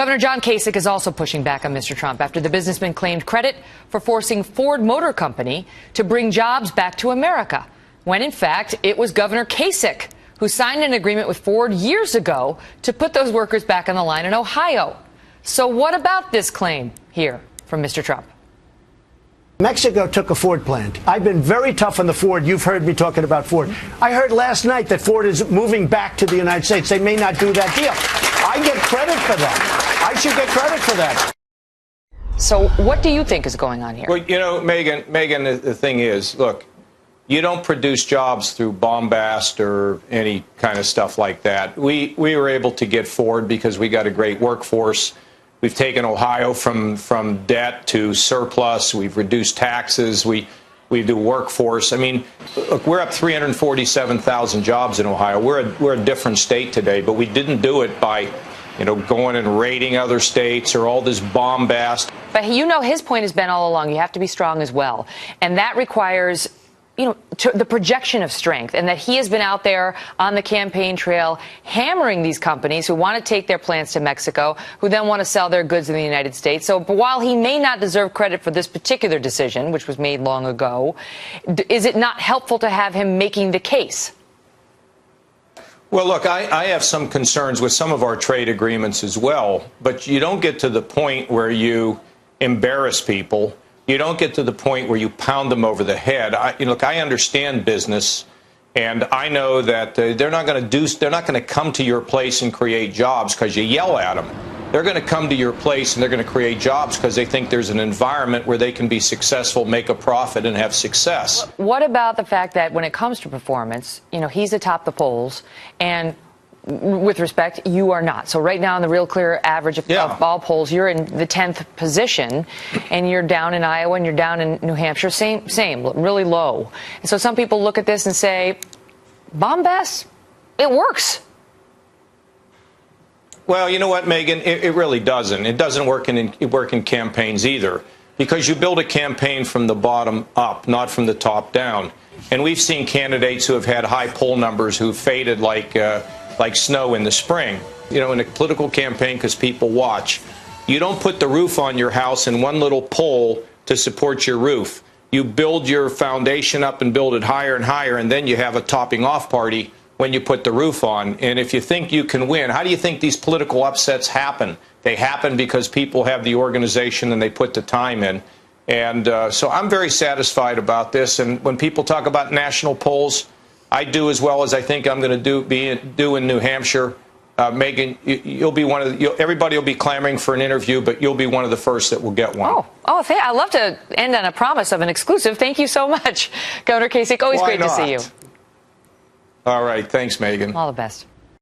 Governor John Kasich is also pushing back on Mr. Trump after the businessman claimed credit for forcing Ford Motor Company to bring jobs back to America, when in fact it was Governor Kasich who signed an agreement with Ford years ago to put those workers back on the line in Ohio. So what about this claim here from Mr. Trump? Mexico took a Ford plant. I've been very tough on the Ford. You've heard me talking about Ford. I heard last night that Ford is moving back to the United States. They may not do that deal. I get credit for that. I should get credit for that. So what do you think is going on here? Well, you know, Megyn, the thing is, look, you don't produce jobs through bombast or any kind of stuff like that. We were able to get Ford because we got a great workforce. We've taken Ohio from debt to surplus. We've reduced taxes. We do workforce. I mean, look, we're up 347,000 jobs in Ohio. We're a different state today, but we didn't do it by, going and raiding other states or all this bombast. But his point has been all along, you have to be strong as well. And that requires the projection of strength, and that he has been out there on the campaign trail hammering these companies who want to take their plants to Mexico, who then want to sell their goods in the United States. So while he may not deserve credit for this particular decision, which was made long ago, is it not helpful to have him making the case? Well, look, I have some concerns with some of our trade agreements as well, but you don't get to the point where you embarrass people. You don't get to the point where you pound them over the head. Look, I understand business, and I know that they're not going to come to your place and create jobs because you yell at them. They're going to come to your place and they're going to create jobs because they think there's an environment where they can be successful, make a profit, and have success. What about the fact that when it comes to performance, he's atop the polls, and with respect, you are not. So right now in the Real Clear average of all polls, you're in the 10th position, and you're down in Iowa and you're down in New Hampshire. Same, really low. And so some people look at this and say, bombast, it works. Well, you know what, Megyn? It really doesn't. It doesn't work in campaigns either, because you build a campaign from the bottom up, not from the top down. And we've seen candidates who have had high poll numbers who faded like snow in the spring. In a political campaign, because people watch, you don't put the roof on your house in one little pole to support your roof. You build your foundation up and build it higher and higher, and then you have a topping off party when you put the roof on. And if you think you can win, how do you think these political upsets happen? They happen because people have the organization and they put the time in. And so I'm very satisfied about this. And when people talk about national polls, I do as well as I think I'm going to do in New Hampshire. Megyn, you'll be one of everybody will be clamoring for an interview, but you'll be one of the first that will get one. I love to end on a promise of an exclusive. Thank you so much, Governor Kasich. Always great to see you. All right. Thanks, Megyn. All the best.